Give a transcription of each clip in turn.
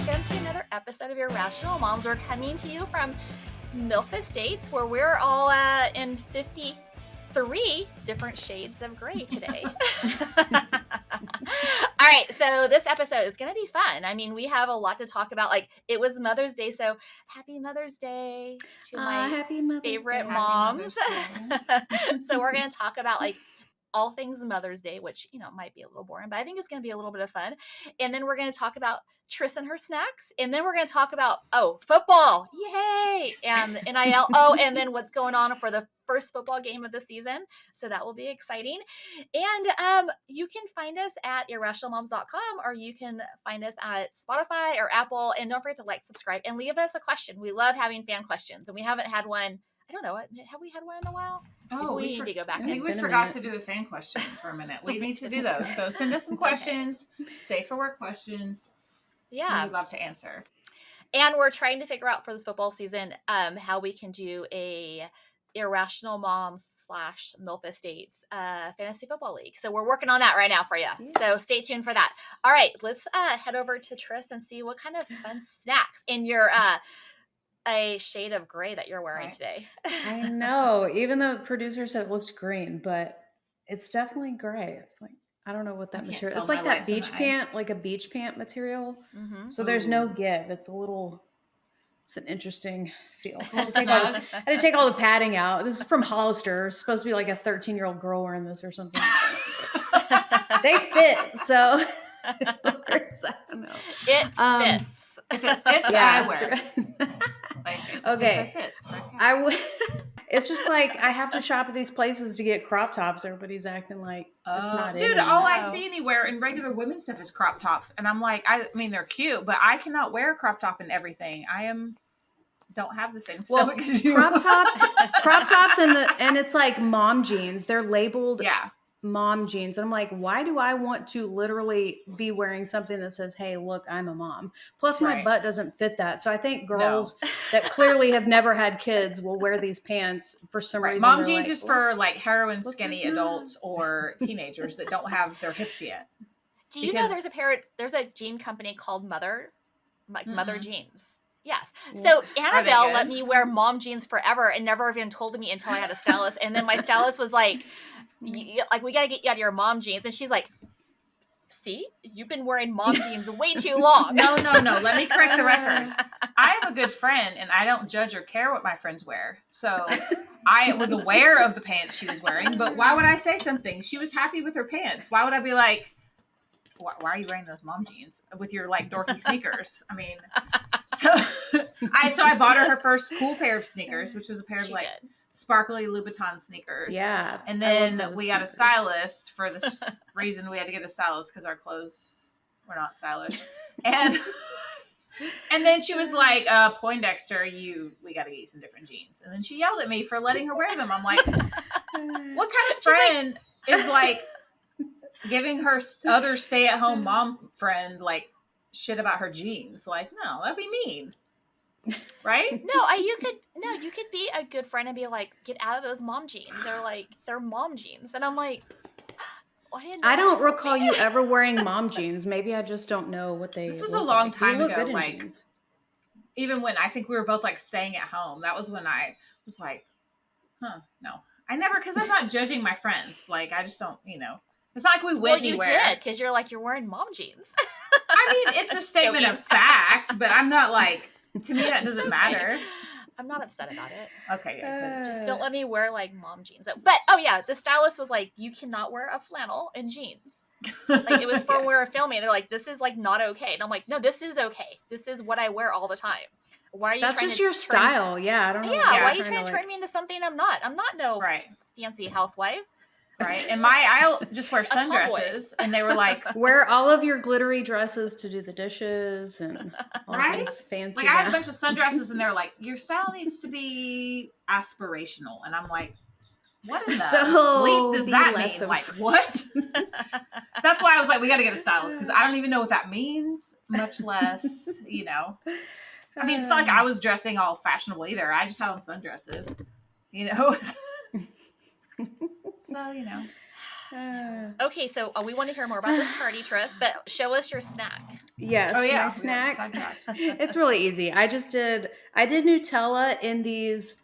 welcome to another episode of Irrational Moms. We're coming to you from MILF Estates, where we're all in 53 different shades of gray today. All right, so this episode is going to be fun. I mean, we have a lot to talk about. Like, it was Mother's Day, so happy Mother's Day to my favorite moms. So we're going to talk about, like, all things Mother's Day, which, you know, might be a little boring, but I think it's going to be a little bit of fun. And then we're going to talk about Triss and her snacks. And then we're going to talk about, football. Yay. And NIL. And then what's going on for the first football game of the season. So that will be exciting. And you can find us at irrationalmoms.com, or you can find us at Spotify or Apple. And don't forget to like, subscribe, and leave us a question. We love having fan questions. And we haven't had one. I don't know. Have we had one in a while? Oh, we need to go back. I think we forgot to do a fan question for a minute. We need to do those. So send us some questions, safe for work questions. Yeah. We'd love to answer. And we're trying to figure out for this football season how we can do a Irrational Moms / MILF Estates fantasy football league. So we're working on that right now for you. So stay tuned for that. All right, let's head over to Triss and see what kind of fun snacks in your a shade of gray that you're wearing today. I know, even though the producer said it looked green, but it's definitely gray. It's like, I don't know what that material. It's like that beach pant, like a beach pant material. Mm-hmm. So there's no give. It's an interesting feel. I had to take all the padding out. This is from Hollister. It's supposed to be like a 13-year-old girl wearing this or something. They fit, so I don't know. It fits. If it fits, I wear it. Okay. It's just like I have to shop at these places to get crop tops. Everybody's acting like it's not dude, all I see anywhere in regular women's stuff is crop tops, and I'm like, I mean, they're cute, but I cannot wear a crop top in everything. Don't have the same stomach as you. Crop tops, and it's like mom jeans. They're labeled mom jeans, and I'm like, why do I want to literally be wearing something that says, hey, look, I'm a mom? Plus my butt doesn't fit that. So I think girls that clearly have never had kids will wear these pants for some reason. Mom jeans is for like heroin skinny adults or teenagers that don't have their hips yet. Do you know there's a jean company called Mother Jeans? Yes. So Annabelle let me wear mom jeans forever and never even told me until I had a stylist. And then my stylist was like, we got to get you out of your mom jeans. And she's like, see, you've been wearing mom jeans way too long. No. Let me correct the record. I have a good friend, and I don't judge or care what my friends wear. So I was aware of the pants she was wearing, but why would I say something? She was happy with her pants. Why would I be like, why are you wearing those mom jeans with your like dorky sneakers? I mean, so I bought her first cool pair of sneakers, which was a pair of sparkly Louboutin sneakers. Yeah. And then we got a stylist for this reason. We had to get a stylist because our clothes were not stylish. And then she was like, Poindexter, we got to get you some different jeans. And then she yelled at me for letting her wear them. I'm like, what kind of friend is like giving her other stay-at-home mom friend like shit about her jeans? Like, no, that'd be mean. Right? You could be a good friend and be like, get out of those mom jeans. They're mom jeans. And I'm like, I don't recall you ever wearing mom jeans. Maybe I just don't know what they This was a long time ago. Like, even when I think we were both like staying at home, that was when I was like, no. I never, because I'm not judging my friends. Like, I just don't, it's not like we went anywhere. Well, you did, because you're wearing mom jeans. I mean, it's a statement of fact, but I'm not like, to me, that doesn't matter. I'm not upset about it. Okay, just don't let me wear like mom jeans. But the stylist was like, you cannot wear a flannel and jeans. Like, it was for when we were filming. They're like, this is like not okay. And I'm like, no, this is okay. This is what I wear all the time. Why are you? That's just your style. Yeah, I don't know. Yeah, why are you trying to turn me into something I'm not? I'm not no fancy housewife. Right. And I'll just wear sundresses. And they were like, wear all of your glittery dresses to do the dishes and all these fancy. Like, I had a bunch of sundresses and they're like, your style needs to be aspirational. And I'm like, what in the bleep does that mean? Like, what? That's why I was like, we got to get a stylist, because I don't even know what that means, much less, I mean, it's not like I was dressing all fashionable either. I just had on sundresses, So, Okay, so we want to hear more about this party, Triss, but show us your snack. Yes, my snack. It's really easy. I did Nutella in these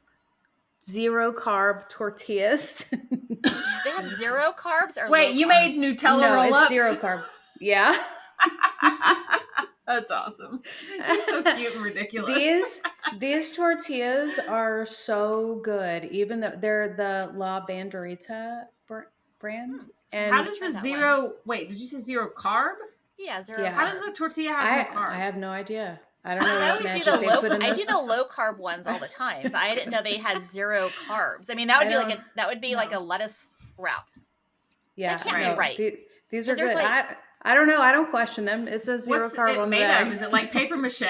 0 carb tortillas. They have 0 carbs or wait, you made Nutella roll-ups? It's 0 carb. Yeah. That's awesome. You're so cute and ridiculous. These tortillas are so good, even though they're the La Banderita brand. And how does the 0? Wait, did you say 0 carb? Yeah, 0. Yeah. How does a tortilla have no carbs? I have no idea. I don't know. I do the low carb ones all the time, but I didn't know they had 0 carbs. I mean, that would be like a lettuce wrap. Yeah, that can't be right. These are good. I don't know. I don't question them. It says 0 carb on the bag. Is it like paper mache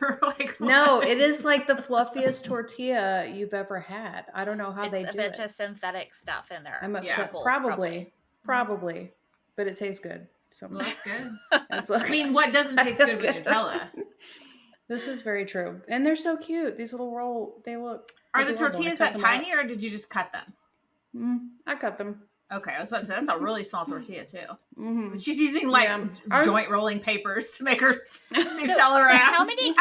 or like? No, it is like the fluffiest tortilla you've ever had. I don't know how they do it. It's a bunch of synthetic stuff in there. I'm upset. Probably, but it tastes good. So well, that's good. I mean, what doesn't taste good with Nutella? This is very true, and they're so cute. These little they look. Are the tortillas that tiny, or did you just cut them? I cut them. Okay, I was about to say that's a really small tortilla too. Mm-hmm. She's using joint rolling papers to make her Nutella wrap. How many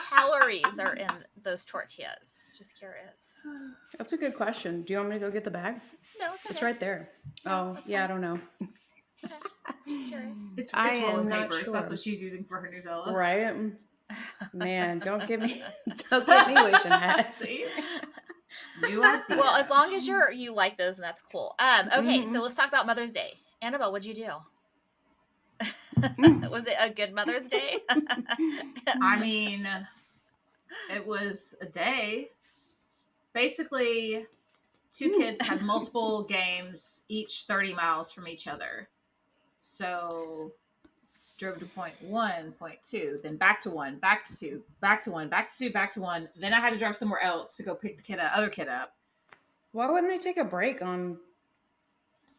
calories are in those tortillas? Just curious. That's a good question. Do you want me to go get the bag? No, it's okay. It's right there. No, fine. I don't know. Okay. Just curious. It's rolling papers. Sure. That's what she's using for her Nutella. Right. Man, don't get me wishing that. See? New idea. Well, as long as you like those, and that's cool. Okay, so let's talk about Mother's Day. Annabelle, what'd you do? Was it a good Mother's Day? I mean, it was a day. Basically, 2 kids had multiple games, each 30 miles from each other. So drove to point 1, point 2, then back to 1, back to 2, back to 1, back to 2, back to 1. Then I had to drive somewhere else to go pick the other kid up. Why wouldn't they take a break on?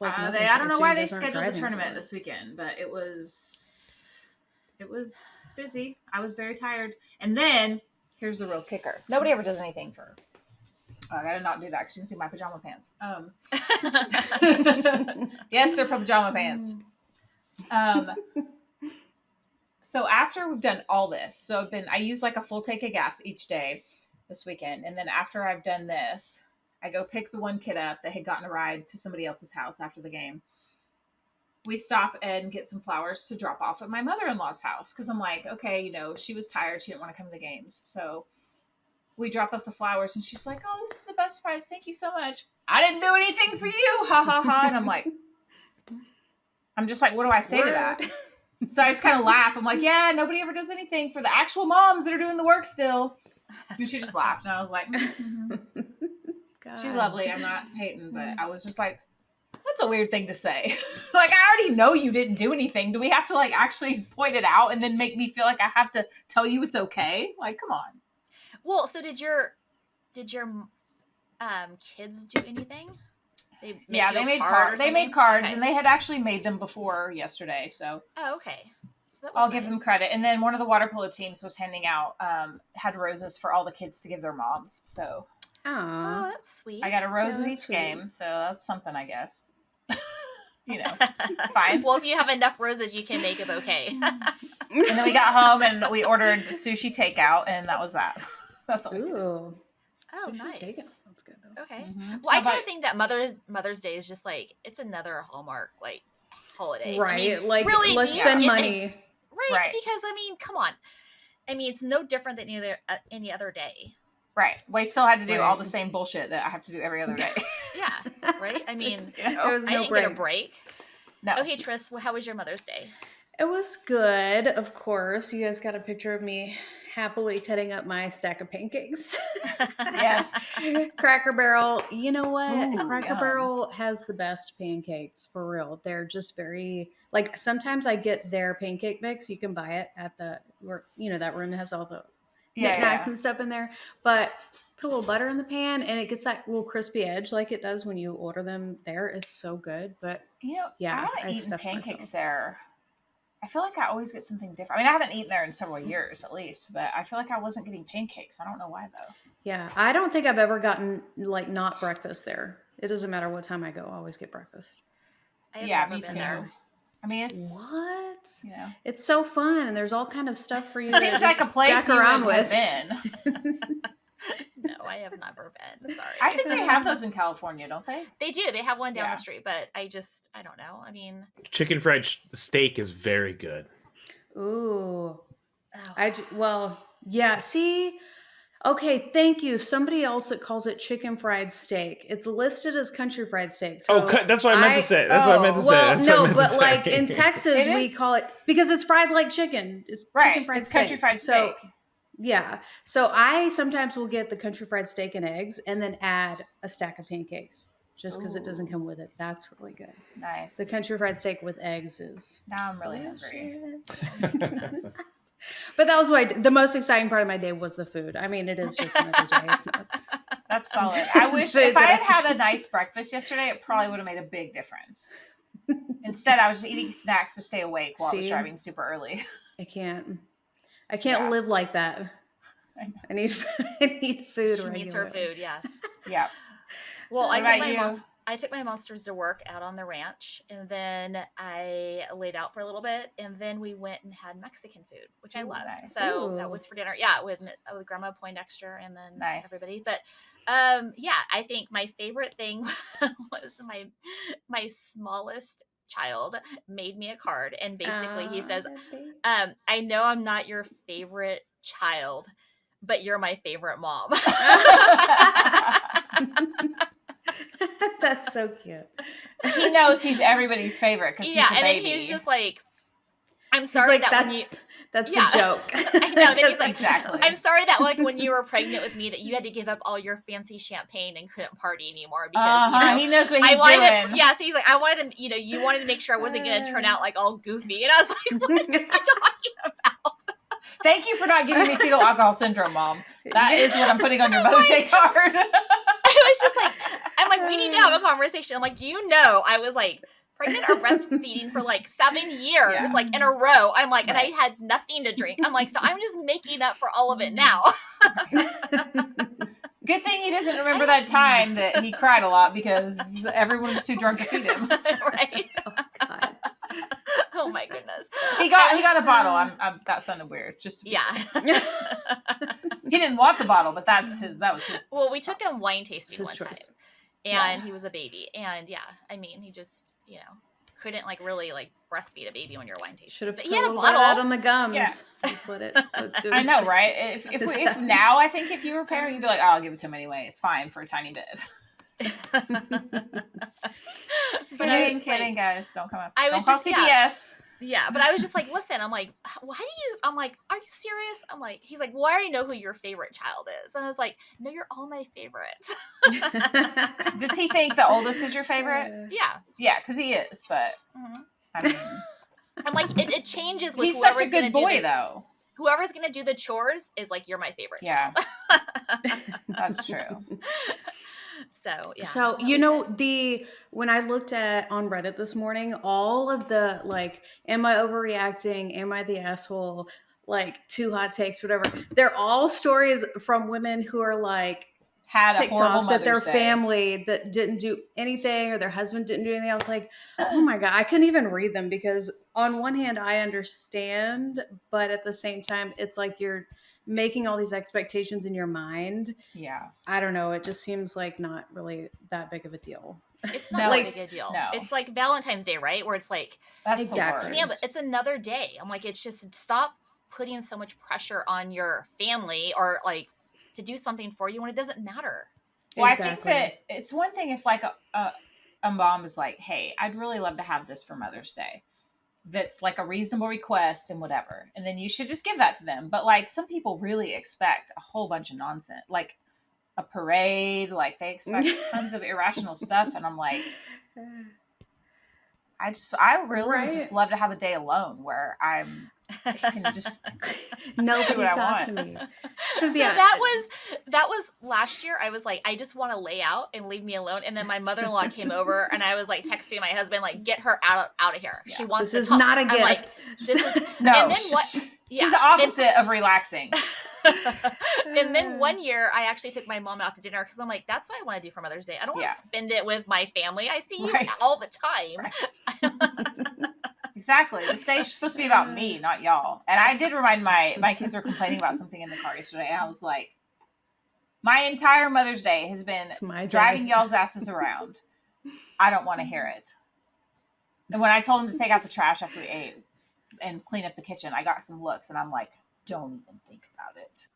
I don't know why they scheduled the tournament this weekend, but it was busy. I was very tired. And then here's the real kicker: nobody ever does anything for. I gotta not do that because you can see my pajama pants. Yes, they're pajama pants. So after we've done all this, I use like a full tank of gas each day this weekend. And then after I've done this, I go pick the one kid up that had gotten a ride to somebody else's house after the game. We stop and get some flowers to drop off at my mother-in-law's house. Cause I'm like, okay, she was tired. She didn't want to come to the games. So we drop off the flowers and she's like, oh, this is the best prize. Thank you so much. I didn't do anything for you. Ha ha ha. And I'm just like, what do I say to that? So I just kind of laugh. I'm like, yeah, nobody ever does anything for the actual moms that are doing the work still. And she just laughed. And I was like, she's lovely. I'm not hating, but I was just like, that's a weird thing to say. Like, I already know you didn't do anything. Do we have to actually point it out and then make me feel like I have to tell you it's okay? Like, come on. Well, so did your kids do anything? They made cards. They made cards, okay. And they had actually made them before yesterday. So okay. So I'll give them credit. And then one of the water polo teams was handing out had roses for all the kids to give their moms. So oh, that's sweet. I got a rose at each game, so that's something, I guess. It's fine. Well, if you have enough roses, you can make a bouquet. And then we got home and we ordered sushi takeout, and that was that. That's all. Oh, nice. That's good though. Okay. Mm-hmm. Well, I kind of think that Mother's Day is just it's another Hallmark holiday, right? Really, let's spend money, right? Because come on, it's no different than any other day, right? We still had to do all the same bullshit that I have to do every other day. Yeah, right. I didn't get a break. No. Okay, Tris, how was your Mother's Day? It was good, of course. You guys got a picture of me happily cutting up my stack of pancakes. Yes. Cracker Barrel. You know what? Ooh, Cracker Barrel has the best pancakes, for real. They're just very, sometimes I get their pancake mix. You can buy it at that room that has all the knickknacks and stuff in there. But put a little butter in the pan and it gets that little crispy edge like it does when you order them there. It's so good. But I haven't eaten pancakes there. I feel like I always get something different. I haven't eaten there in several years at least, but I feel like I wasn't getting pancakes. I don't know why though. Yeah, I don't think I've ever gotten not breakfast there. It doesn't matter what time I go. I always get breakfast. I have never been there. I mean, it's what? Yeah, it's so fun, and there's all kind of stuff for you. It seems like a place jack you around would with. have been. No, I have never been. Sorry. I think they have those in California, don't they? They do. They have one down the street, but I don't know. I mean, chicken fried steak is very good. Ooh. Well, yeah. See, okay, thank you. Somebody else that calls it chicken fried steak. It's listed as country fried steak. So that's what I meant to say. That's what I meant to say. Well, That's no, what I meant but to like say. in Texas, we call it because it's fried like chicken. It's chicken fried it's steak. country fried steak. Yeah. So I sometimes will get the country fried steak and eggs and then add a stack of pancakes just because it doesn't come with it. That's really good. Nice. The country fried steak with eggs is now I'm really hungry. But that was the most exciting part of my day was the food. I mean, it is just another day. That's solid. I wish if I had a nice breakfast yesterday, it probably would have made a big difference. Instead, I was just eating snacks to stay awake while I was driving super early. I can't live like that. I need food. She needs her food. Yes. Yeah. Well, I took my monsters to work out on the ranch, and then I laid out for a little bit, and then we went and had Mexican food, which I love. Nice. So that was for dinner. Yeah, with Grandma Poindexter and then everybody. But I think my favorite thing was my smallest child made me a card, and basically he says, I know I'm not your favorite child, but you're my favorite mom. That's so cute. He knows he's everybody's favorite because he's a baby. And then he's just like, I'm sorry that's the joke. I know. Then he's like, exactly. I'm sorry that when you were pregnant with me that you had to give up all your fancy champagne and couldn't party anymore because he knows what he's doing. So he's like, I wanted to, you wanted to make sure I wasn't going to turn out like all goofy, and I was like, what are you talking about? Thank you for not giving me fetal alcohol syndrome, Mom. That is what I'm putting on your Mother's Day card. I was just like, I'm like, we need to have a conversation. I'm like, do you know I was like pregnant or breastfeeding for like 7 years, like in a row. I'm like, and I had nothing to drink. I'm like, so I'm just making up for all of it now. Good thing he doesn't remember that time that he cried a lot because everyone was too drunk to feed him. Right. Oh God. Oh my goodness. He got a bottle. That sounded weird. Just yeah. He didn't want the bottle, but that was his. Well, we took him wine tasting one time, and he was a baby, and I mean, he just couldn't like really like breastfeed a baby when you're wine tasting. Should have put he had a bottle out on the gums. Yeah. Just let it. I know, right? If now I think if you were a parent, you'd be like, oh, I'll give it to him anyway. It's fine for a tiny bit. But I was kidding, guys. Don't come up. Don't call CPS. Yeah, but I was just like, listen, I'm like, I'm like, are you serious? I'm like, he's like, well, I already know who your favorite child is. And I was like, no, you're all my favorites. Does he think the oldest is your favorite? Yeah. Yeah, because he is, but I mean. I'm like, it changes with he's such a good boy, though. Whoever's going to do the chores is like, you're my favorite child. That's true. So, yeah. So, when I looked on Reddit this morning, all of the, like, am I overreacting? Am I the asshole? Like, too hot takes, whatever. They're all stories from women who are, like, had a ticked horrible off that their Mother's Day. family that didn't do anything or their husband didn't do anything. I was like, oh my God, I couldn't even read them because on one hand, I understand, but at the same time, it's like you're making all these expectations in your mind. Yeah. I don't know. It just seems like not really that big of a deal. It's not like a big deal. No. It's like Valentine's Day, right? Where it's like, that's exactly. Yeah, but it's another day. I'm like, it's just stop putting so much pressure on your family or like to do something for you when it doesn't matter. Well, exactly. I think that it's one thing if like a mom is like, hey, I'd really love to have this for Mother's Day. That's like a reasonable request and whatever. And then you should just give that to them. But like some people really expect a whole bunch of nonsense, like a parade, like they expect tons of irrational stuff. And I'm like, I really would just love to have a day alone where I can just nobody talk to me. So that was last year. I was like, I just want to lay out and leave me alone. And then my mother-in-law came over, and I was like texting my husband, like, get her out of here. Yeah. She wants this to is talk. not a gift. Like, this is no. And then what? She's the opposite of relaxing. And then one year, I actually took my mom out to dinner because I'm like, that's what I want to do for Mother's Day. I don't want to spend it with my family. I see you all the time. Right. Exactly. This day's supposed to be about me, not y'all. And I did remind my kids were complaining about something in the car yesterday, and I was like, my entire Mother's Day has been driving y'all's asses around. I don't want to hear it. And when I told them to take out the trash after we ate and clean up the kitchen, I got some looks, and I'm like, don't even think about it.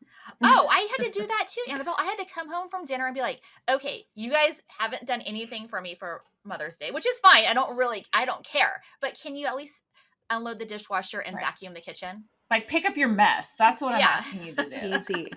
Oh, I had to do that too, Annabelle. I had to come home from dinner and be like, okay, you guys haven't done anything for me for Mother's Day, which is fine. I don't care. But can you at least unload the dishwasher and vacuum the kitchen? Like, pick up your mess. That's what I'm asking you to do. Easy.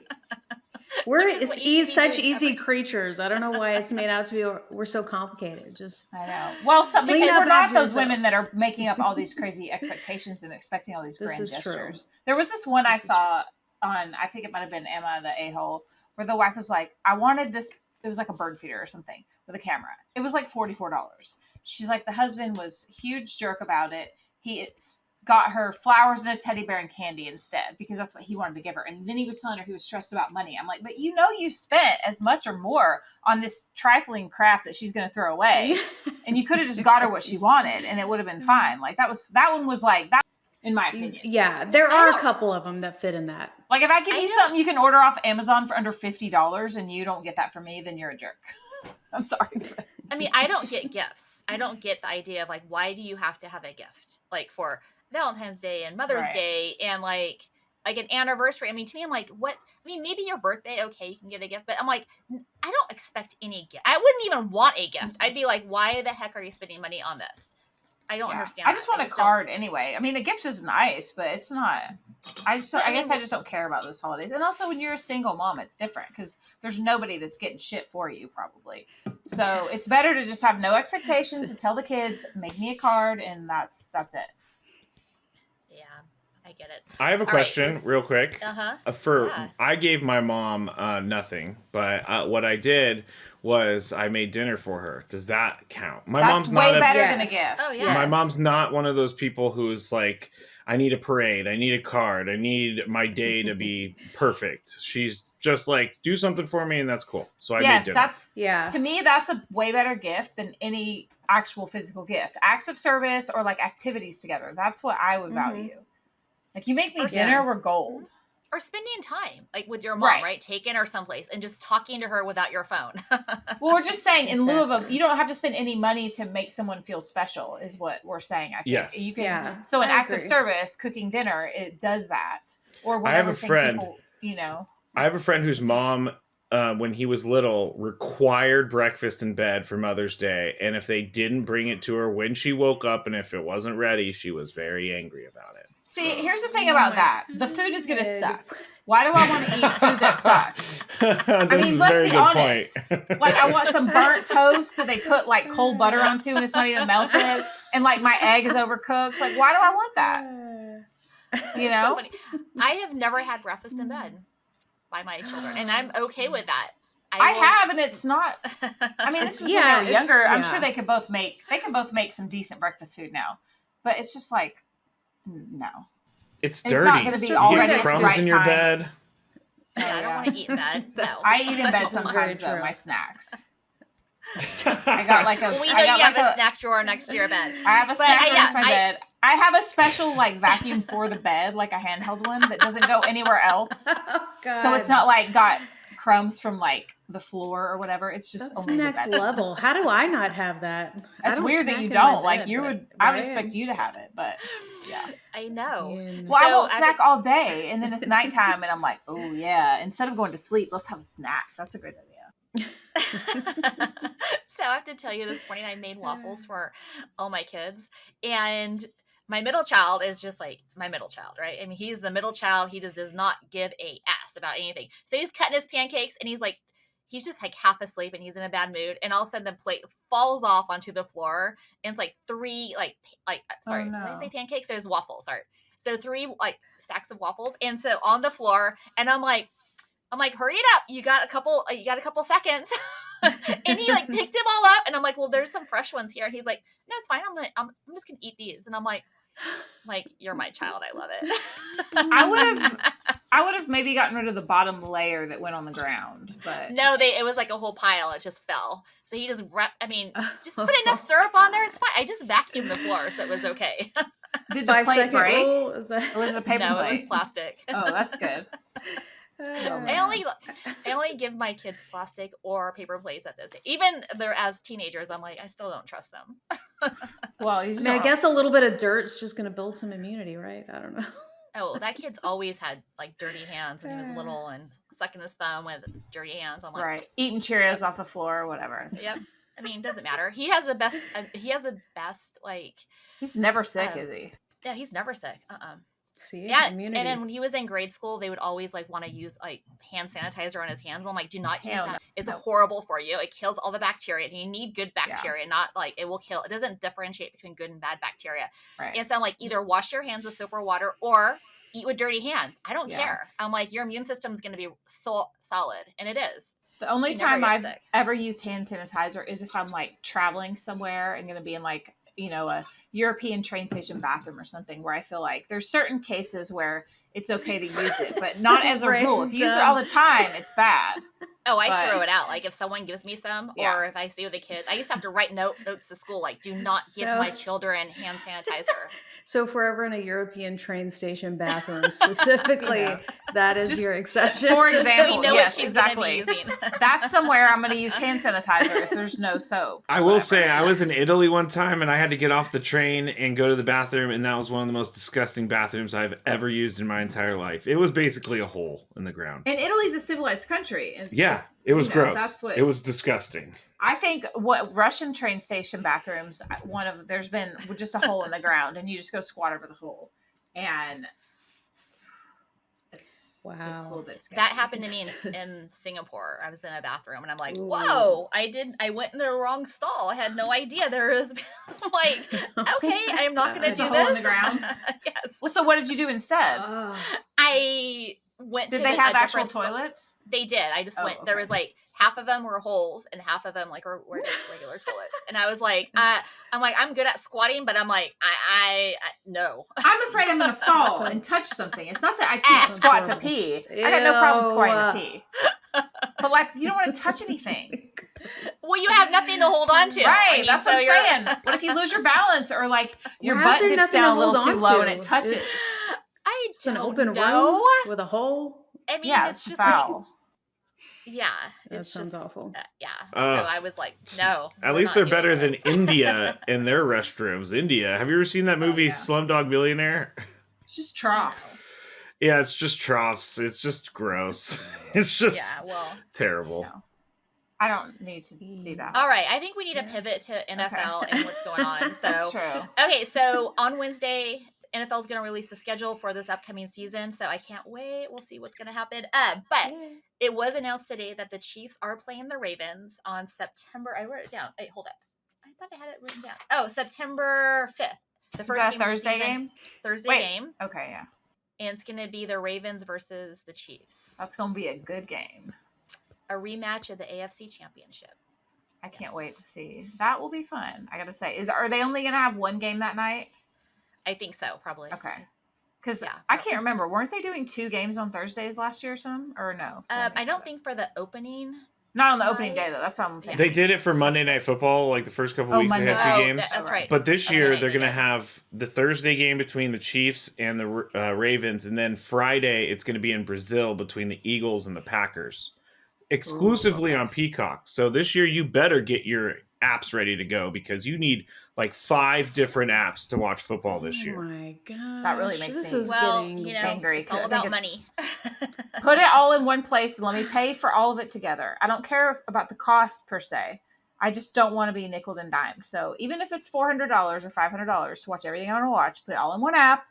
We're such easy creatures. I don't know why it's made out to be. We're so complicated. I know. Well, because we're not those women that are making up all these crazy expectations and expecting all these grand gestures. True. There was this one I saw on, I think it might have been Emma the A-hole, where the wife was like, I wanted this. It was like a bird feeder or something with a camera. It was like $44. She's like, the husband was a huge jerk about it. He got her flowers and a teddy bear and candy instead because that's what he wanted to give her. And then he was telling her he was stressed about money. I'm like, but you spent as much or more on this trifling crap that she's going to throw away. And you could have just got her what she wanted and it would have been fine. Like that one was like that, in my opinion. Yeah, there are a couple of them that fit in that. Like if I give you something you can order off Amazon for under $50 and you don't get that from me, then you're a jerk. I'm sorry. I mean, I don't get gifts. I don't get the idea of like, why do you have to have a gift? Like for Valentine's Day and Mother's Day and like an anniversary. I mean, to me, I'm like, what? I mean, maybe your birthday, okay, you can get a gift, but I'm like, I don't expect any gift. I wouldn't even want a gift. I'd be like, why the heck are you spending money on this? I don't understand. I just want a card anyway. I mean, a gift is nice, but it's not. I guess I just don't care about those holidays. And also, when you're a single mom, it's different because there's nobody that's getting shit for you, probably. So it's better to just have no expectations and tell the kids, make me a card, and that's it. Yeah, I get it. I have a question real quick. Uh-huh. I gave my mom nothing, but what I did was I made dinner for her. Does that count? That's mom's way better than a gift. Oh, yeah. My mom's not one of those people who's like, I need a parade, I need a card, I need my day to be perfect. She's just like, do something for me and that's cool. So I made dinner. To me, that's a way better gift than any actual physical gift. Acts of service or like activities together. That's what I would value. Like you make me dinner, we're gold. Or spending time, like with your mom, right? Taking her someplace and just talking to her without your phone. Well, we're just saying in lieu of you don't have to spend any money to make someone feel special is what we're saying, I think. Yes. You can, so an act of service, cooking dinner, it does that. Or whatever I have a friend, people, I have a friend whose mom, when he was little, required breakfast in bed for Mother's Day. And if they didn't bring it to her when she woke up and if it wasn't ready, she was very angry about it. See, here's the thing about that. The food is going to suck. Why do I want to eat food that sucks? I mean, let's be honest. Like, I want some burnt toast that they put, like, cold butter onto and it's not even melted. And, like, my egg is overcooked. Like, why do I want that? You know? So funny. I have never had breakfast in bed by my children. And I'm okay with that. I have, and it's not. I mean, this was when they were younger. I'm sure they could both make some decent breakfast food now. But it's just like, no. It's dirty. It's not going to be already you get crumbs in your bed. I don't want to eat in bed. No. I eat in bed sometimes, though, my snacks. I got like a... We know you have a snack drawer next to your bed. I have a snack drawer next to my bed. I have a special like vacuum for the bed, like a handheld one that doesn't go anywhere else. Oh, God. So it's not like got crumbs from like the floor or whatever. It's just that's only next level. How do I not have that? That's weird that you don't. Like you would, I would expect you to have it, but yeah. I know. Well, I won't snack all day, and then it's nighttime, and I'm like, oh yeah. Instead of going to sleep, let's have a snack. That's a great idea. So I have to tell you, this morning I made waffles for all my kids, and my middle child is just like my middle child, right? I mean, he's the middle child. He just does not give a ass about anything. So he's cutting his pancakes, and he's just like half asleep, and he's in a bad mood. And all of a sudden, the plate falls off onto the floor, and it's like three sorry, did I say pancakes? There's waffles. Sorry, so 3 like stacks of waffles, and so on the floor, and I'm like, hurry it up! You got a couple seconds. And he like picked them all up, and I'm like, well, there's some fresh ones here, and he's like, no, it's fine. I'm just gonna eat these, and I'm like, you're my child. I love it. I would have maybe gotten rid of the bottom layer that went on the ground, but no, it was like a whole pile. It just fell. So he just just put enough syrup on there. It's fine. I just vacuumed the floor, so it was okay. Did the plate break? Or was it a paper plate? No, it was plastic. Oh, that's good. I only give my kids plastic or paper plates at this. Even they're as teenagers, I'm like, I still don't trust them. Well, I guess a little bit of dirt's just going to build some immunity, right? I don't know. Oh, that kid's always had like dirty hands when he was little and sucking his thumb with dirty hands. I'm like, right, eating Cheerios off the floor or whatever. Yep. I mean, it doesn't matter. He has the best. Like. He's never sick, is he? Yeah, he's never sick. See, yeah, immunity. and then when he was in grade school, they would always like want to use like hand sanitizer on his hands. I'm like, do not use that. It's horrible for you. It kills all the bacteria. And you need good bacteria, not like it will kill. It doesn't differentiate between good and bad bacteria. Right. And so I'm like, either wash your hands with soap or water, or eat with dirty hands. I don't care. I'm like, your immune system is going to be so solid, and it is. The only time I've ever used hand sanitizer is if I'm like traveling somewhere and going to be in like, a European train station bathroom or something, where I feel like there's certain cases where it's okay to use it, but not as a rule. If you use it all the time, it's bad. Oh, I throw it out. Like if someone gives me some, or if I see with the kids, I used to have to write notes to school, like, do not give my children hand sanitizer. So if we're ever in a European train station bathroom, specifically, that is your exception. For example, we know what she's exactly using. That's somewhere I'm going to use hand sanitizer if there's no soap. I will say, I was in Italy one time, and I had to get off the train and go to the bathroom, and that was one of the most disgusting bathrooms I've ever used in my entire life. It was basically a hole in the ground. And Italy's a civilized country. And yeah, it was gross. It was disgusting. I think what Russian train station bathrooms, there's been just a hole in the ground, and you just go squat over the hole, and it's a little bit scary. That happened to me in Singapore. I was in a bathroom, and I'm like, whoa! I went in the wrong stall. I had no idea there was. I'm like, okay, I'm not going to do a hole this. In the ground. Yes. Well, so what did you do instead? I went. Did they have actual toilets? They did. I just went. Okay. There was like half of them were holes and half of them like were regular toilets. And I was like, I'm good at squatting, but I'm like, I no. I'm afraid I'm gonna fall and touch something. It's not that I can't squat to pee. I got no problem squatting to pee. But like, you don't want to touch anything. Well, you have nothing to hold on to. Right, I mean, that's what I'm saying. What if you lose your balance, or like your butt dips down a little too low and it touches? It's an open room with a hole. I mean, yeah, it's just foul. Like, yeah, that sounds awful. Yeah, so I was like, no. At least they're better than India in their restrooms. India, have you ever seen that movie Slumdog Millionaire? It's just troughs. Yeah, it's just troughs. It's just gross. It's just terrible. No. I don't need to see that. All right, I think we need to pivot to NFL and what's going on. So that's true. Okay, so on Wednesday, NFL is going to release the schedule for this upcoming season, so I can't wait. We'll see what's going to happen. But it was announced today that the Chiefs are playing the Ravens on September. I wrote it down. Wait, hold up. I thought I had it written down. Oh, September 5th. The first game Thursday game? Thursday game. Okay, yeah. And it's going to be the Ravens versus the Chiefs. That's going to be a good game. A rematch of the AFC Championship. I can't wait to see. That will be fun, I got to say. Are they only going to have one game that night? I think so, probably. Okay. Because I can't remember. Weren't they doing 2 games on Thursdays last year or something? Or no? I don't think for the opening. Not on the opening day, though. That's what I'm thinking. They did it for Monday Night Football. Like the first couple weeks, they had 2 games. That's right. But this year, they're going to have the Thursday game between the Chiefs and the Ravens. And then Friday, it's going to be in Brazil between the Eagles and the Packers. Exclusively on Peacock. So this year, you better get your apps ready to go, because you need like 5 different apps to watch football this year. Oh my god, that really makes me angry. It's all about money. Put it all in one place and let me pay for all of it together. I don't care about the cost per se. I just don't want to be nickeled and dimed. So even if it's $400 or $500 to watch everything I want to watch, put it all in one app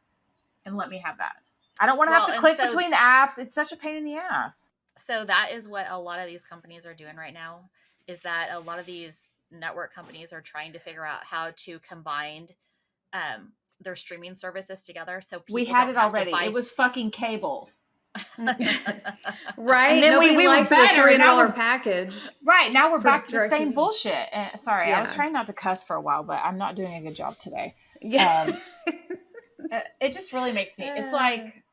and let me have that. I don't want to have to click between the apps. It's such a pain in the ass. So that is what a lot of these companies are doing right now, is that a lot of these network companies are trying to figure out how to combine their streaming services together. So we had it already. It was fucking cable. Right. And then we were better. And now we're package. Right. Now we're back to the same bullshit. Sorry, I was trying not to cuss for a while, but I'm not doing a good job today. Yeah. It just really makes me, it's like,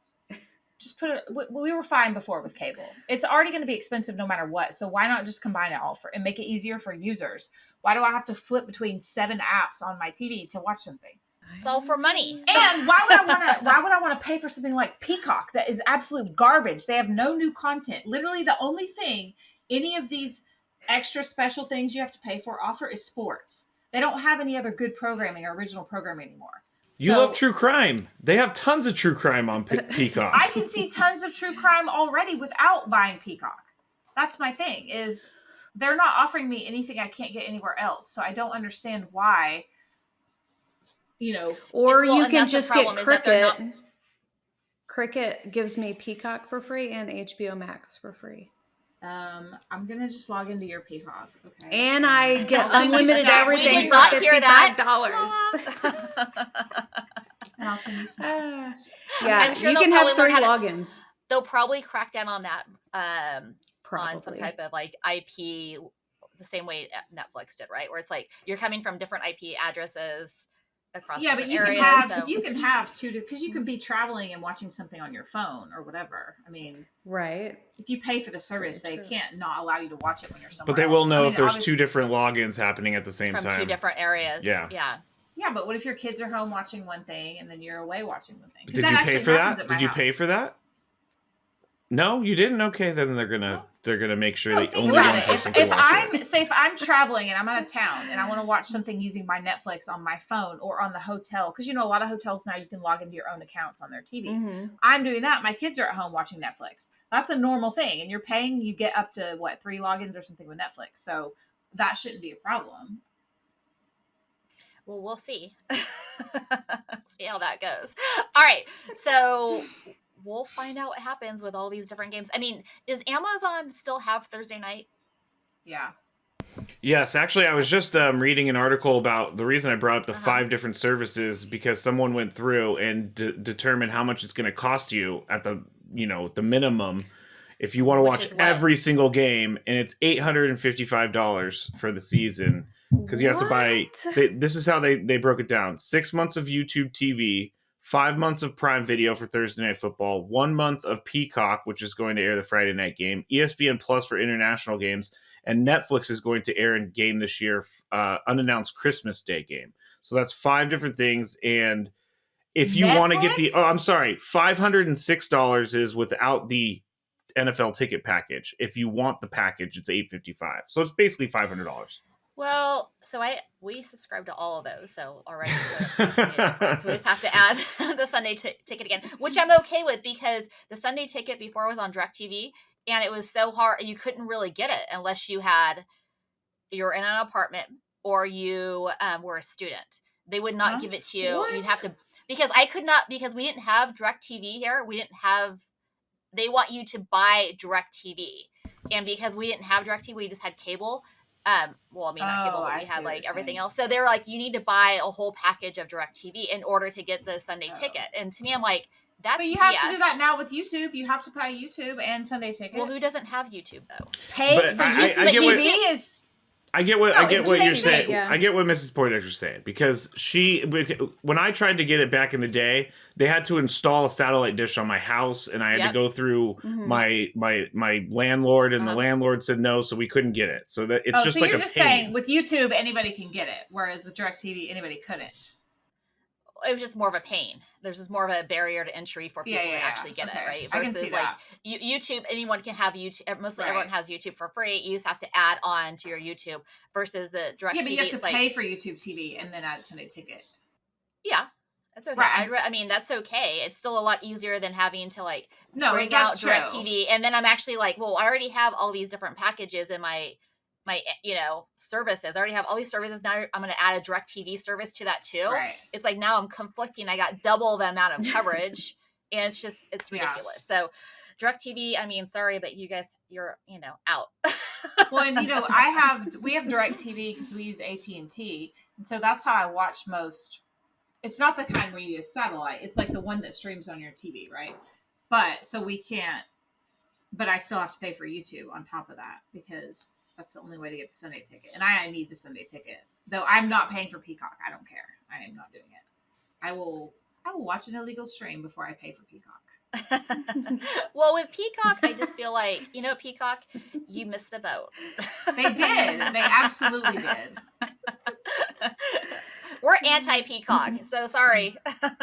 just put it, we were fine before with cable. It's already going to be expensive no matter what. So why not just combine it all and make it easier for users? Why do I have to flip between 7 apps on my TV to watch something? It's all for money. And why would I want to pay for something like Peacock that is absolute garbage? They have no new content. Literally the only thing any of these extra special things you have to pay for offer is sports. They don't have any other good programming or original programming anymore. You love true crime. They have tons of true crime on Peacock. I can see tons of true crime already without buying Peacock. That's my thing, is they're not offering me anything I can't get anywhere else. So I don't understand why, Or you can just get Cricket. Cricket gives me Peacock for free and HBO Max for free. I'm gonna just log into your Peacock, okay? And I get unlimited everything. We did not hear that. And I'll send you snacks. Yeah, sure you can have 3 logins. They'll probably crack down on that on some type of like IP, the same way Netflix did, right? Where it's like you're coming from different IP addresses across different areas. You can have two, because you can be traveling and watching something on your phone or whatever. I mean, right. If you pay for the service, they can't not allow you to watch it when you're somewhere But they will know if there's 2 different logins happening at the same time. From 2 different areas. Yeah. Yeah, but what if your kids are home watching one thing and then you're away watching one thing? Did you pay for that? Did you pay for that? No, you didn't. Okay, then they're gonna make sure that only one person can watch it. If I'm traveling and I'm out of town and I want to watch something using my Netflix on my phone or on the hotel, because a lot of hotels now you can log into your own accounts on their TV. Mm-hmm. I'm doing that. My kids are at home watching Netflix. That's a normal thing, and you're paying. You get up to 3 logins or something with Netflix, so that shouldn't be a problem. Well, we'll see. See how that goes. All right, so we'll find out what happens with all these different games. I mean, does Amazon still have Thursday night? Yeah. Yes, actually, I was just reading an article about the reason I brought up the 5 different services, because someone went through and determined how much it's going to cost you at the the minimum if you want to watch every single game, and it's $855 for the season, because you have to buy. This is how they broke it down: 6 months of YouTube TV. 5 months of Prime Video for Thursday Night Football, 1 month of Peacock, which is going to air the Friday night game, ESPN Plus for international games, and Netflix is going to air a game this year, unannounced Christmas Day game. So that's 5 different things. And if you want to get $506 is without the NFL ticket package. If you want the package, it's $855. So it's basically $500. Well, so we subscribe to all of those, so already so we just have to add the Sunday ticket again, which I'm okay with, because the Sunday ticket before was on DirecTV, and it was so hard, you couldn't really get it unless you were in an apartment or you were a student. They would not give it to you. What? You'd have to, because we didn't have DirecTV here. They want you to buy DirecTV, and because we didn't have DirecTV, we just had cable. Not cable, but we had everything else. So they were like, you need to buy a whole package of DirecTV in order to get the Sunday ticket. And to me, I'm like, that's But you have to do that now with YouTube. You have to buy YouTube and Sunday ticket. Well, who doesn't have YouTube though? Pay for YouTube. TV is. I get what you're saying. Yeah. I get what Mrs. Poindexter's saying, because when I tried to get it back in the day, they had to install a satellite dish on my house, and I had to go through my landlord, and the landlord said no, so we couldn't get it. So that it's just like a pain. So you're just saying with YouTube anybody can get it, whereas with DirecTV anybody couldn't. It was just more of a pain. There's just more of a barrier to entry for people to actually get it, right? Versus YouTube, anyone can have YouTube. Mostly everyone has YouTube for free. You just have to add on to your YouTube versus the DirecTV. Yeah, but you have to pay for YouTube TV and then add a Sunday ticket. Yeah, that's okay. Right. I mean, that's okay. It's still a lot easier than having to bring out DirecTV. And then I'm actually I already have all these different packages in my services. I already have all these services. Now I'm going to add a DirecTV service to that too. Right. It's like, now I'm conflicting. I got double the amount of coverage, and it's ridiculous. So DirecTV, I mean, sorry, but you guys, you're, out. Well, and we have DirecTV because we use AT&T. And so that's how I watch most. It's not the kind where you use satellite. It's like the one that streams on your TV, right? But I still have to pay for YouTube on top of that, because that's the only way to get the Sunday ticket. And I need the Sunday ticket. Though I'm not paying for Peacock. I don't care. I am not doing it. I will watch an illegal stream before I pay for Peacock. Well, with Peacock, I just feel like, Peacock, you missed the boat. They did. They absolutely did. We're anti-Peacock, so sorry.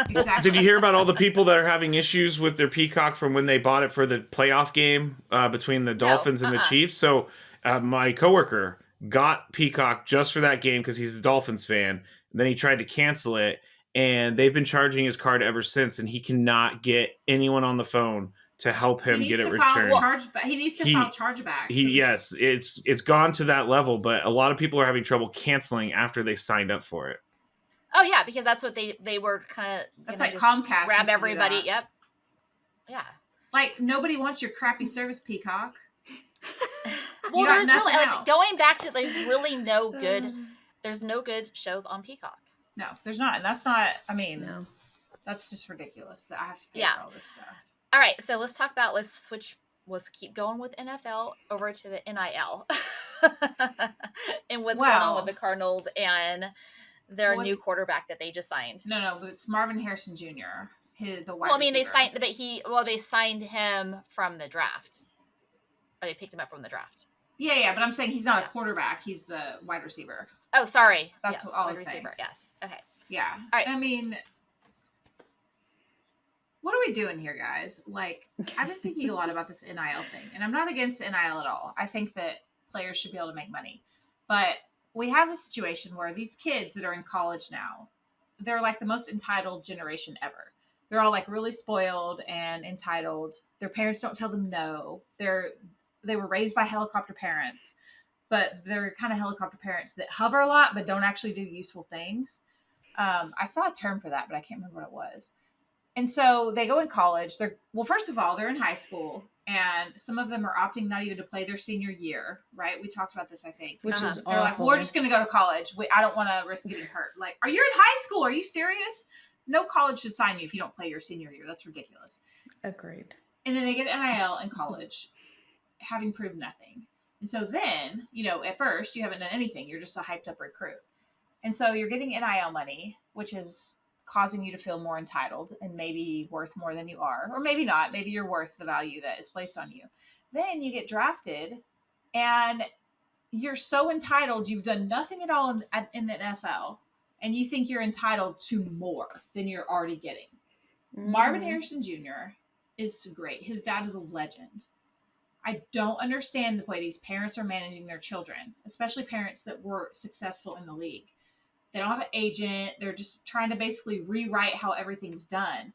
Exactly. Did you hear about all the people that are having issues with their Peacock from when they bought it for the playoff game between the Dolphins and the Chiefs? So my coworker got Peacock just for that game because he's a Dolphins fan. And then he tried to cancel it, and they've been charging his card ever since, and he cannot get anyone on the phone to help him get it returned. He needs to file chargebacks. Yes, it's gone to that level, but a lot of people are having trouble canceling after they signed up for it. Oh yeah, because that's what they were kind of. That's like Comcast. Grab everybody. Yep. Yeah. Like nobody wants your crappy service, Peacock. Well, there's really going back to there's really no good. There's no good shows on Peacock. No, there's not, and that's not. I mean, that's just ridiculous that I have to pay for all this stuff. All right, so let's keep going with NFL over to the NIL and what's going on with the Cardinals and their new quarterback that they just signed. No, it's Marvin Harrison Jr. The wide receiver. They signed him from the draft. Or they picked him up from the draft. Yeah, but I'm saying he's not a quarterback. He's the wide receiver. Oh, sorry. That's what I was saying. Yes. Okay. Yeah. All right. I mean, what are we doing here, guys? Like, I've been thinking a lot about this NIL thing, and I'm not against NIL at all. I think that players should be able to make money. But we have this situation where these kids that are in college now, they're like the most entitled generation ever. They're all like really spoiled and entitled. Their parents don't tell them no. They were raised by helicopter parents, but they're kind of helicopter parents that hover a lot but don't actually do useful things. I saw a term for that, but I can't remember what it was. And so they go in college. First of all, they're in high school, and some of them are opting not even to play their senior year, right? We talked about this, I think. Which is awful. They're like, we're just going to go to college. I don't want to risk getting hurt. Like, are you in high school? Are you serious? No college should sign you if you don't play your senior year. That's ridiculous. Agreed. And then they get NIL in college, having proved nothing. And so then, at first, you haven't done anything. You're just a hyped up recruit. And so you're getting NIL money, which is causing you to feel more entitled and maybe worth more than you are. Or maybe not. Maybe you're worth the value that is placed on you. Then you get drafted, and you're so entitled. You've done nothing at all in the NFL. And you think you're entitled to more than you're already getting. Mm-hmm. Marvin Harrison Jr. is great. His dad is a legend. I don't understand the way these parents are managing their children, especially parents that were successful in the league. They don't have an agent. They're just trying to basically rewrite how everything's done.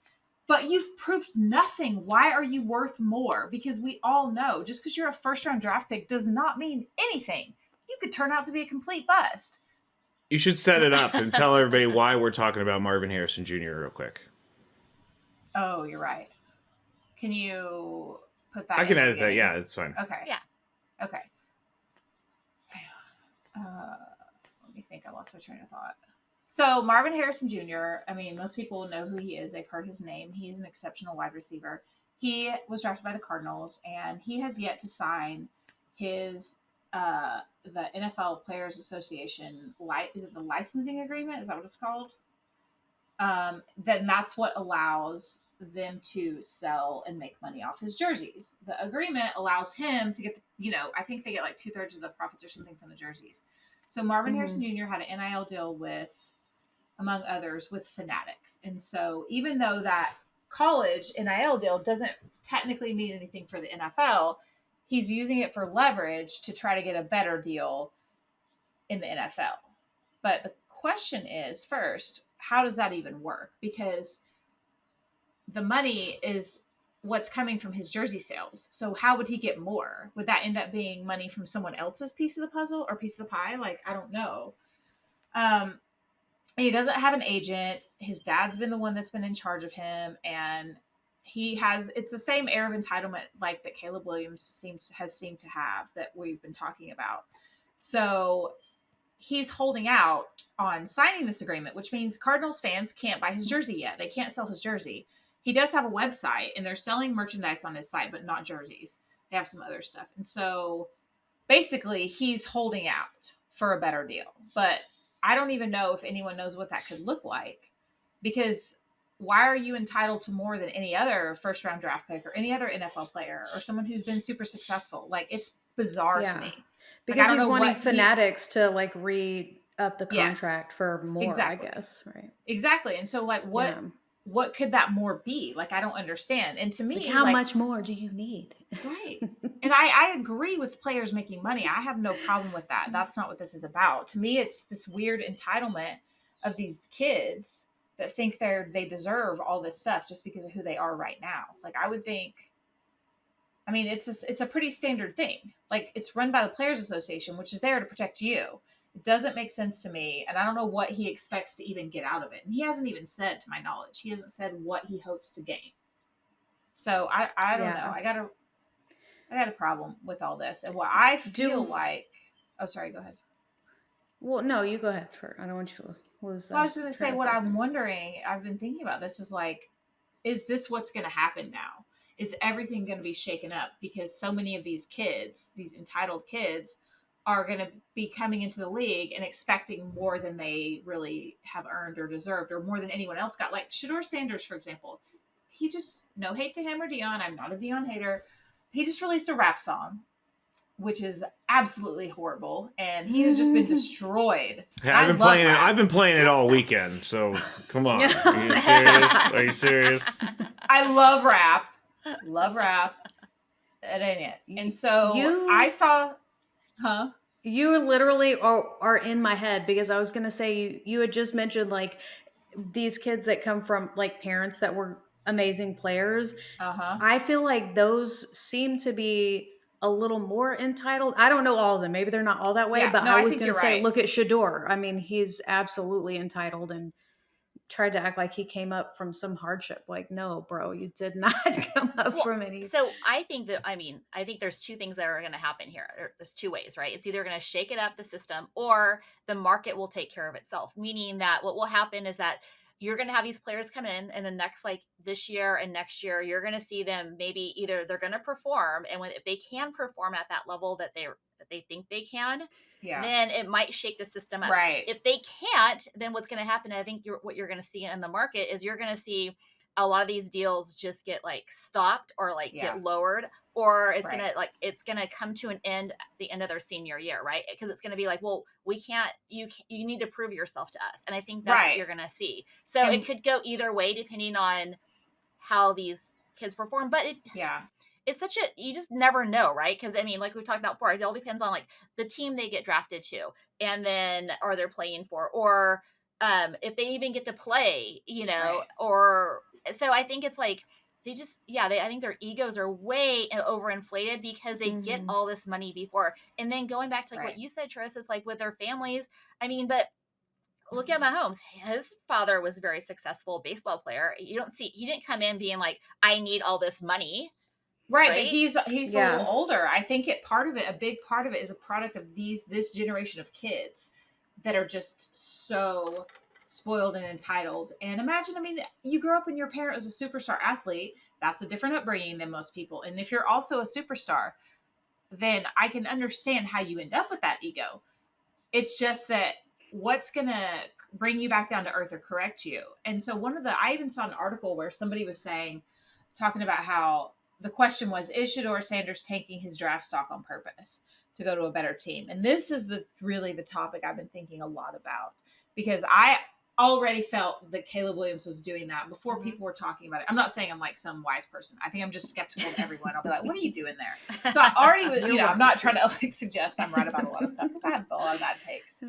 But you've proved nothing. Why are you worth more? Because we all know just because you're a first-round draft pick does not mean anything. You could turn out to be a complete bust. You should set it up and tell everybody why we're talking about Marvin Harrison Jr. real quick. Oh, you're right. Can you put that? I can edit that. Yeah, it's fine. Okay. Yeah. Okay. Let me think. I lost my train of thought. So Marvin Harrison Jr., I mean, most people know who he is. They've heard his name. He's an exceptional wide receiver. He was drafted by the Cardinals, and he has yet to sign his the NFL Players Association, is it the licensing agreement? Is that what it's called? Then that's what allows them to sell and make money off his jerseys. The agreement allows him to get, I think they get like 2/3 of the profits or something from the jerseys. So Marvin Harrison Jr. had an NIL deal with, among others, with Fanatics. And so even though that college NIL deal doesn't technically mean anything for the NFL, he's using it for leverage to try to get a better deal in the NFL. But the question is, first, how does that even work? Because the money is what's coming from his jersey sales. So how would he get more? Would that end up being money from someone else's piece of the puzzle or piece of the pie? Like, I don't know. He doesn't have an agent. His dad's been the one that's been in charge of him, and it's the same air of entitlement like that Caleb Williams has seemed to have that we've been talking about. So he's holding out on signing this agreement, which means Cardinals fans can't buy his jersey yet. They can't sell his jersey. He does have a website, and they're selling merchandise on his site, but not jerseys. They have some other stuff. And so basically he's holding out for a better deal. But I don't even know if anyone knows what that could look like, because why are you entitled to more than any other first round draft pick or any other NFL player or someone who's been super successful? Like, it's bizarre to me. Because he's wanting Fanatics to like up the contract for more, exactly. I guess, right? Exactly. And so, like, what could that more be? Like, I don't understand. And to me, like, how much more do you need? Right. And I agree with players making money. I have no problem with that. That's not what this is about. To me, it's this weird entitlement of these kids that think they deserve all this stuff just because of who they are right now. Like, I would think, I mean, it's a pretty standard thing. Like, it's run by the Players Association, which is there to protect you. It doesn't make sense to me, and I don't know what he expects to even get out of it. And he hasn't even said, to my knowledge, he hasn't said what he hopes to gain. So I don't know. I got a problem with all this, and what I feel like. Oh, sorry. Go ahead. Well, no, you go ahead first. I don't want you to lose that. Well, I was going to say what I'm wondering. I've been thinking about this. Is like, is this what's going to happen now? Is everything going to be shaken up because so many of these kids, these entitled kids, are going to be coming into the league and expecting more than they really have earned or deserved, or more than anyone else got. Like Shedeur Sanders, for example, he just, no hate to him or Deion. I'm not a Deion hater. He just released a rap song, which is absolutely horrible, and he has just been destroyed. Hey, I've been playing it all weekend, so come on. Are you serious? Are you serious? I love rap. Love rap. It ain't it. And so I saw, you literally are in my head, because I was going to say, you had just mentioned like these kids that come from like parents that were amazing players. I feel like those seem to be a little more entitled. I don't know all of them. Maybe they're not all that way, but I was going to say, look at Shedeur. I mean, he's absolutely entitled and tried to act like he came up from some hardship. Like, no, bro, you did not come up from any. So I think there's two things that are going to happen here. There's two ways, right? It's either going to shake it up, the system, or the market will take care of itself. Meaning that what will happen is that you're going to have these players come in, and the next, like this year and next year, you're going to see them maybe either they're going to perform, and if they can perform at that level that they think they can, then it might shake the system up. Right. If they can't, then what's going to happen, I think what you're going to see in the market is you're going to see a lot of these deals just get like stopped or like get lowered, or it's going to come to an end at the end of their senior year, right? Because it's going to be like, well, we can't, you need to prove yourself to us. And I think that's what you're going to see. So it could go either way depending on how these kids perform, but it's such you just never know, right? Because I mean, like we talked about before, it all depends on like the team they get drafted to, and then or they're playing for, or if they even get to play, or so I think it's like they just I think their egos are way overinflated because they get all this money before, and then going back to like what you said, Tris, is like with their families. I mean, but look at Mahomes. His father was a very successful baseball player. He didn't come in being like, I need all this money. Right, but he's a little older. I think a big part of it is a product of this generation of kids that are just so spoiled and entitled. And imagine, I mean, you grew up and your parent was a superstar athlete. That's a different upbringing than most people. And if you're also a superstar, then I can understand how you end up with that ego. It's just that what's going to bring you back down to earth or correct you. And so I even saw an article where somebody was talking about how the question was, is Shedeur Sanders tanking his draft stock on purpose to go to a better team? And this is really the topic I've been thinking a lot about, because I already felt that Caleb Williams was doing that before people were talking about it. I'm not saying I'm like some wise person. I think I'm just skeptical of everyone. I'll be like, what are you doing there? So I already was, I'm not trying to like suggest I'm right about a lot of stuff, because I have a lot of bad takes.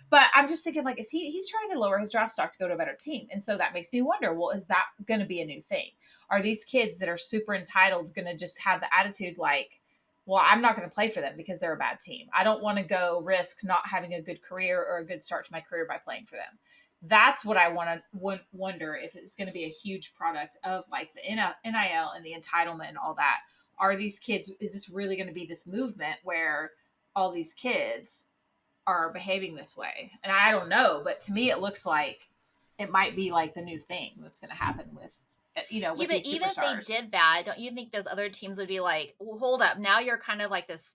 But I'm just thinking like, he's trying to lower his draft stock to go to a better team. And so that makes me wonder, well, is that going to be a new thing? Are these kids that are super entitled going to just have the attitude like, well, I'm not going to play for them because they're a bad team. I don't want to go risk not having a good career or a good start to my career by playing for them. That's what I want to wonder, if it's going to be a huge product of like the NIL and the entitlement and all that. Are these kids, is this really going to be this movement where all these kids are behaving this way? And I don't know, but to me, it looks like it might be like the new thing that's going to happen with with but these even superstars. if they did that, don't you think those other teams would be like, well, hold up, now you're kind of like this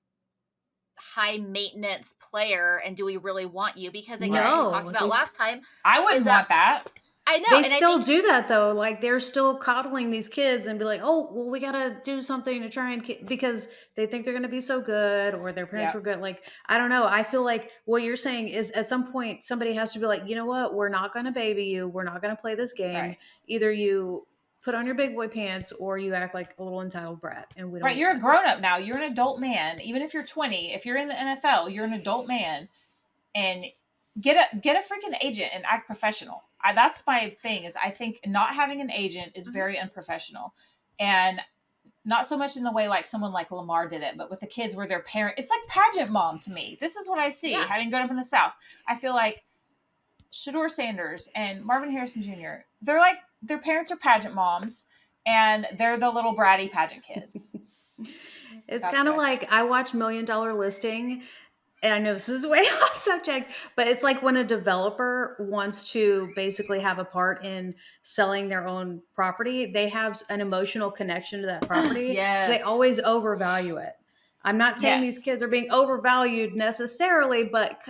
high maintenance player, and do we really want you? Because again, we talked about last time, I wouldn't want that. I know. They still do that though. Like they're still coddling these kids and be like, oh, well, we got to do something to try and because they think they're going to be so good or their parents were good. Like, I don't know. I feel like what you're saying is at some point somebody has to be like, you know what? We're not going to baby you. We're not going to play this game. Right. Either you put on your big boy pants or you act like a little entitled brat. And we don't. Right. You're a grown up now. You're an adult man. Even if you're 20, if you're in the NFL, you're an adult man, and get a freaking agent and act professional. That's my thing, is I think not having an agent is very unprofessional, and not so much in the way like someone like Lamar did it, but with the kids where their parent, it's like pageant mom to me. This is what I see having grown up in the South. I feel like Shedeur Sanders and Marvin Harrison Jr., they're like, their parents are pageant moms and they're the little bratty pageant kids. It's kind of like I watch $1 Million Listing. And I know this is way off subject, but it's like when a developer wants to basically have a part in selling their own property, they have an emotional connection to that property. So they always overvalue it. I'm not saying these kids are being overvalued necessarily, but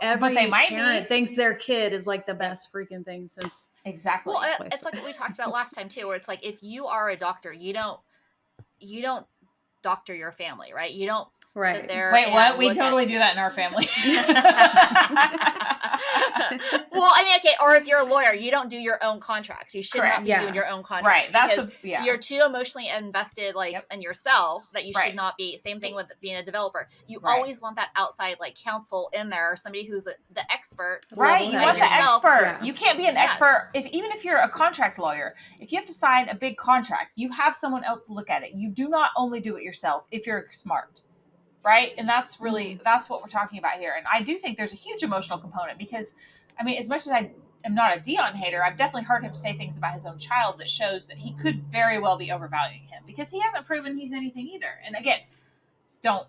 every parent thinks their kid is like the best freaking thing since. Exactly. Well, it's like what we talked about last time too, where it's like, if you are a doctor, you don't doctor your family, right? You don't sit there. Wait, what? We totally do that in our family. Well, I mean, okay, or if you're a lawyer, you don't do your own contracts. You should not be doing your own contracts. Right. You're too emotionally invested in yourself that you should not be. Same thing with being a developer. You always want that outside counsel in there, somebody who's the expert. Right. You want the expert. Yeah. You can't be an expert even if you're a contract lawyer. If you have to sign a big contract, you have someone else look at it. You do not only do it yourself if you're smart. Right. And that's what we're talking about here. And I do think there's a huge emotional component because, I mean, as much as I am not a Dion hater, I've definitely heard him say things about his own child that shows that he could very well be overvaluing him because he hasn't proven he's anything either. And again, don't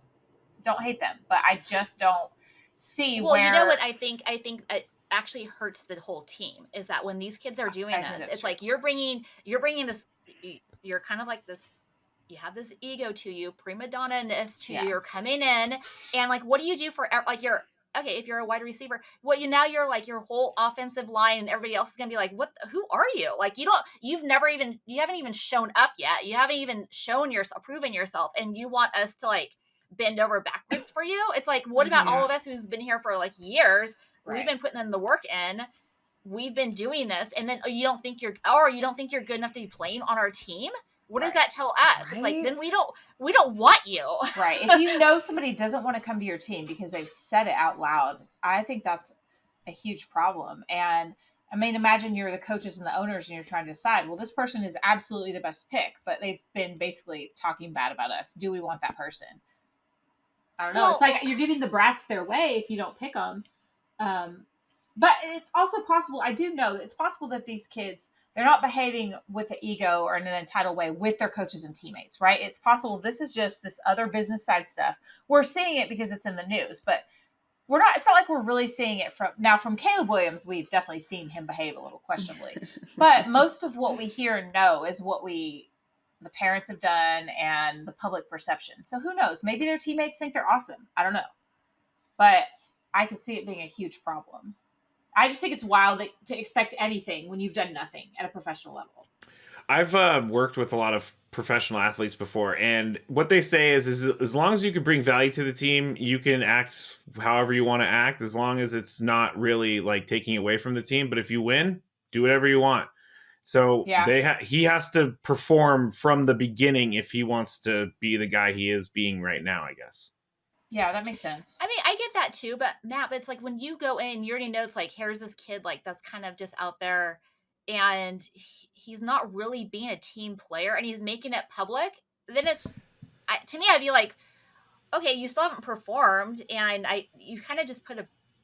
hate them, but I just don't see where. Well, you know what I think it actually hurts the whole team is that when these kids are doing this, it's like you're bringing this, you're kind of like this. You have this ego to you, prima donna-ness to you. You're coming in, and what do you do for if you're a wide receiver? Well, now you're like your whole offensive line, and everybody else is gonna be like, "What? Who are you?" You haven't even shown up yet. You haven't even proven yourself, and you want us to bend over backwards for you. It's like, what about all of us who's been here for years? Right. We've been putting in the work in. We've been doing this, and then you don't think you're good enough to be playing on our team. What does that tell us? Right. It's like, then we don't want you. Right. If you know somebody doesn't want to come to your team because they've said it out loud, I think that's a huge problem. And I mean, imagine you're the coaches and the owners and you're trying to decide, well, this person is absolutely the best pick, but they've been basically talking bad about us. Do we want that person? I don't know. Well, it's like you're giving the brats their way if you don't pick them. But it's also possible, I do know that it's possible that these kids, they're not behaving with an ego or in an entitled way with their coaches and teammates, right? It's possible this is just this other business side stuff. We're seeing it because it's in the news, but it's not like we're really seeing it from Caleb Williams. We've definitely seen him behave a little questionably, but most of what we hear and know is what the parents have done and the public perception. So who knows? Maybe their teammates think they're awesome. I don't know, but I could see it being a huge problem. I just think it's wild to expect anything when you've done nothing at a professional level. I've worked with a lot of professional athletes before, and what they say is as long as you can bring value to the team, you can act however you want to act, as long as it's not really taking away from the team. But if you win, do whatever you want. So he has to perform from the beginning if he wants to be the guy he is being right now, I guess. Yeah, that makes sense. I mean, I get that too, but it's like when you go in, you already know it's like, here's this kid that's kind of just out there and he's not really being a team player and he's making it public. Then to me, I'd be like, okay, you still haven't performed. And you kind of just put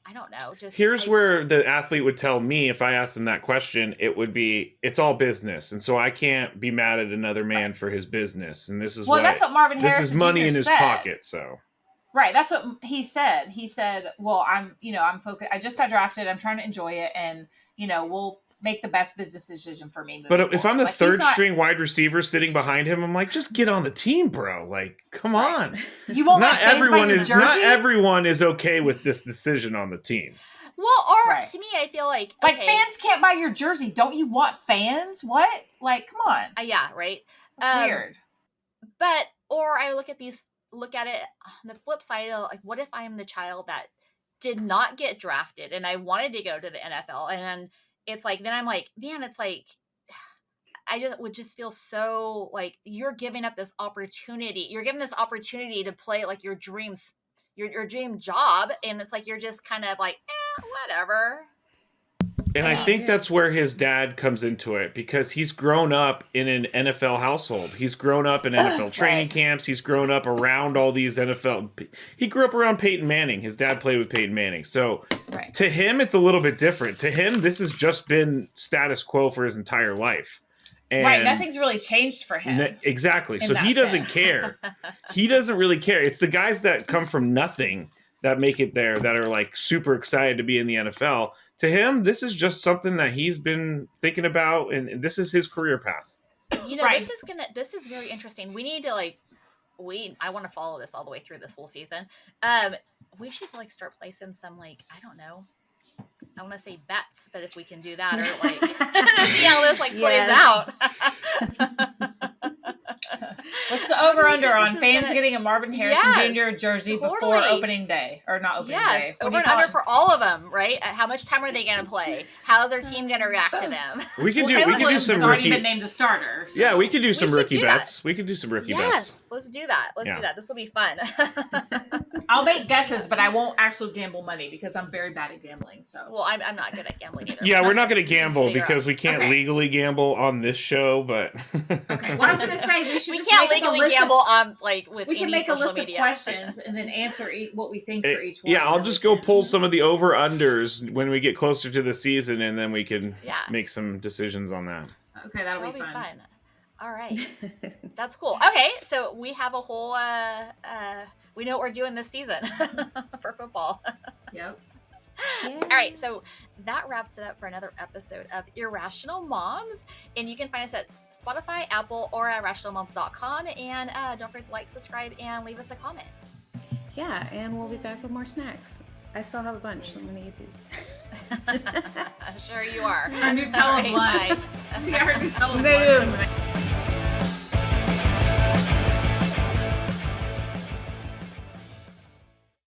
I don't know. Here's where the athlete would tell me if I asked them that question, it would be, it's all business. And so I can't be mad at another man for his business. And this is that's what Marvin Harrison This is money Jr. in his said. pocket. So. Right. That's what he said. He said, well, I'm focused. I just got drafted. I'm trying to enjoy it. And, we'll make the best business decision for me. But if I'm the third string wide receiver sitting behind him, I'm like, just get on the team, bro. Come on. You won't not everyone is okay with this decision on the team. Well, or to me, I feel like fans can't buy your jersey. Don't you want fans? What? Like, come on. Yeah, right. That's weird. But or I look at it on the flip side. Like, what if I am the child that did not get drafted and I wanted to go to the NFL, and then it's like, then I'm like, man, it's like, I just would just feel so like you're giving up this opportunity. You're given this opportunity to play like your dreams, your dream job, and it's like you're just kind of like, whatever. And I think that's where his dad comes into it, because he's grown up in an NFL household. He's grown up in NFL training camps. He's grown up around all these NFL. He grew up around Peyton Manning. His dad played with Peyton Manning. So to him, it's a little bit different. To him, this has just been status quo for his entire life. And nothing's really changed for him. Exactly. So he doesn't care. He doesn't really care. It's the guys that come from nothing that make it there, that are like super excited to be in the NFL. To him, this is just something that he's been thinking about, and this is his career path. You know, this is very interesting. We need to I want to follow this all the way through this whole season. We should start placing some I don't know. I want to say bets, but if we can do that, or see how this plays out. What's the over-under on fans getting a Marvin Harrison Jr. jersey before opening day? Or not opening day. Over and under for all of them, right? How much time are they going to play? How's our team going to react to them? We can do some already been named the starter. So. Yeah, we can do some rookie bets. We can do some rookie bets. Yes, let's do that. Let's do that. This will be fun. I'll make guesses, but I won't actually gamble money because I'm very bad at gambling. So, well, I'm not good at gambling either. Yeah, we're not going to gamble because we can't legally gamble on this show. But okay, well, I was going to say we can't legally gamble on with. We can make a list of questions and then answer what we think for each one. Yeah, I'll just go pull some of the over unders when we get closer to the season, and then we can make some decisions on that. Okay, that'll be fun. All right, that's cool. Okay, so we have a whole. We know what we're doing this season for football. Yep. All right, so that wraps it up for another episode of Irrational Moms, and you can find us at Spotify, Apple, or at irrationalmoms.com, and don't forget to like, subscribe, and leave us a comment. Yeah, and we'll be back with more snacks. I still have a bunch, so I'm going to eat these. Sure you are. Our Nutella blunts. She got her Nutella blunts.